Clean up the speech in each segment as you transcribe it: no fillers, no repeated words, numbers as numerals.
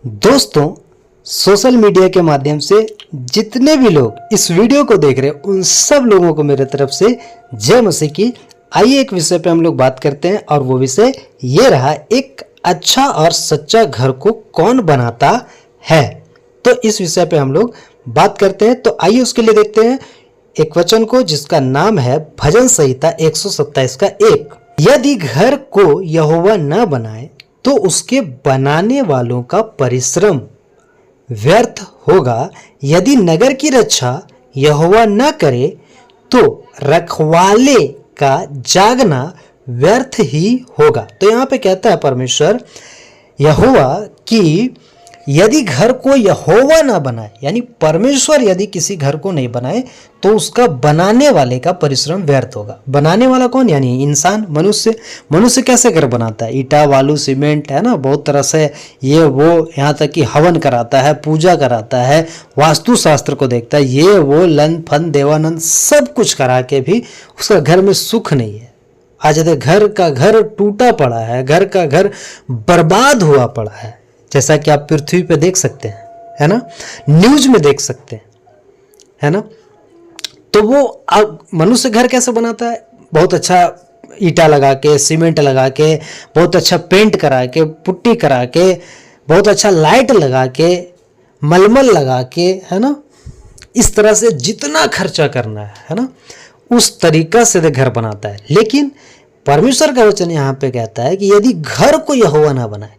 दोस्तों, social media के माध्यम से जितने भी लोग इस वीडियो को देख रहे हैं उन सब लोगों को मेरे तरफ से जय मसीह की। आइए एक विषय पे हम लोग बात करते हैं और वो विषय ये रहा, एक अच्छा और सच्चा घर को कौन बनाता है। तो इस विषय पे हम लोग बात करते हैं। तो आइए उसके लिए देखते हैं एक वचन को जिसका नाम है भजन संहिता 127 का 1। यदि घर को यहोवा न बनाए तो उसके बनाने वालों का परिश्रम व्यर्थ होगा। यदि नगर की रक्षा यहोवा न करे तो रखवाले का जागना व्यर्थ ही होगा। तो यहाँ पे कहता है परमेश्वर यहोवा कि यदि घर को यहोवा ना बनाए, यानी परमेश्वर यदि किसी घर को नहीं बनाए तो उसका बनाने वाले का परिश्रम व्यर्थ होगा। बनाने वाला कौन? यानी इंसान, मनुष्य। मनुष्य कैसे घर बनाता है? ईटा, बालू, सीमेंट, है ना, बहुत तरह से ये वो, यहाँ तक कि हवन कराता है, पूजा कराता है, वास्तु शास्त्र को देखता है, ये वो लन फन देवानंद सब कुछ करा के भी उसका घर में सुख नहीं है। आज घर का घर टूटा पड़ा है, घर का घर बर्बाद हुआ पड़ा है, जैसा कि आप पृथ्वी पे देख सकते हैं, है ना, न्यूज में देख सकते हैं, है ना। तो वो अब मनुष्य घर कैसे बनाता है? बहुत अच्छा ईटा लगा के, सीमेंट लगा के, बहुत अच्छा पेंट करा के, पुट्टी करा के, बहुत अच्छा लाइट लगा के, मलमल लगा के, है ना, इस तरह से जितना खर्चा करना है ना, उस तरीका से घर बनाता है। लेकिन परमेश्वर का वचन यहाँ पे कहता है कि यदि घर को यहोवा ना बनाए,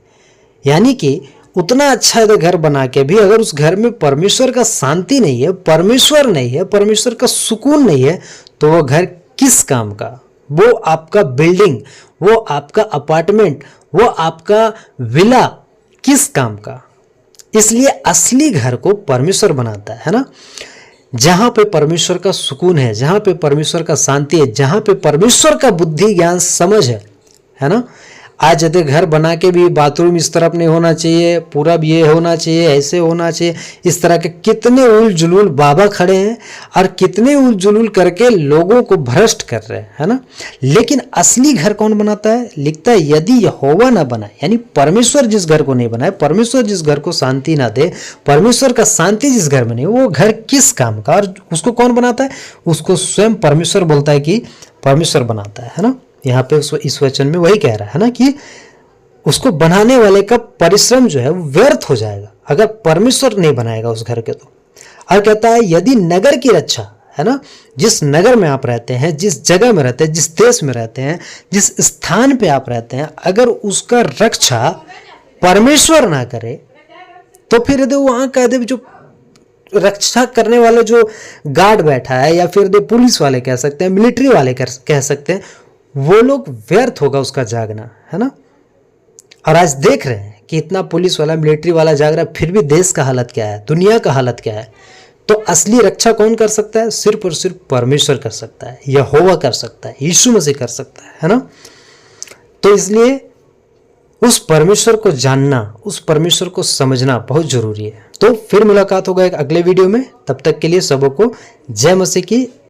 यानी कि उतना अच्छा घर बना के भी अगर उस घर में परमेश्वर का शांति नहीं है, परमेश्वर नहीं है, परमेश्वर का सुकून नहीं है, तो वो घर किस काम का? वो आपका बिल्डिंग, वो आपका अपार्टमेंट, वो आपका विला किस काम का? इसलिए असली घर को परमेश्वर बनाता है ना, जहां पे परमेश्वर का सुकून है, जहां पे परमेश्वर का शांति है, जहां पे परमेश्वर का बुद्धि ज्ञान समझ है ना। आज यदि घर बना के भी बाथरूम इस तरफ नहीं होना चाहिए, पूरा ये होना चाहिए, ऐसे होना चाहिए, इस तरह के कितने उल जुलूल बाबा खड़े हैं और कितने उल जुलूल करके लोगों को भ्रष्ट कर रहे हैं, है ना। लेकिन असली घर कौन बनाता है? लिखता है यदि यहोवा ना बनाए, यानी परमेश्वर जिस घर को नहीं बनाए, परमेश्वर जिस घर को शांति ना दे, परमेश्वर का शांति जिस घर में नहीं, वो घर किस काम का? और उसको कौन बनाता है? उसको स्वयं परमेश्वर बोलता है कि परमेश्वर बनाता है ना। यहाँ पे इस वचन में वही कह रहा है ना कि उसको बनाने वाले का परिश्रम जो है वो व्यर्थ हो जाएगा अगर परमेश्वर नहीं बनाएगा उस घर के। तो और कहता है यदि नगर की रक्षा, है ना, जिस नगर में आप रहते हैं, जिस जगह में रहते हैं, जिस देश में रहते हैं, जिस स्थान पे आप रहते हैं, अगर उसका रक्षा परमेश्वर ना करे तो फिर यदि वहां कह दे जो रक्षा करने वाले जो गार्ड बैठा है, या फिर पुलिस वाले कह सकते हैं, मिलिट्री वाले कह सकते हैं, वो लोग व्यर्थ होगा उसका जागना, है ना। और आज देख रहे हैं कि इतना पुलिस वाला, मिलिट्री वाला जाग रहा है, फिर भी देश का हालत क्या है, दुनिया का हालत क्या है। तो असली रक्षा कौन कर सकता है? सिर्फ और सिर्फ परमेश्वर कर सकता है, यहोवा कर सकता है, यीशु मसीह कर सकता है ना। तो इसलिए उस परमेश्वर को जानना, उस परमेश्वर को समझना बहुत जरूरी है। तो फिर मुलाकात होगा एक अगले वीडियो में। तब तक के लिए सबों को जय मसीह की।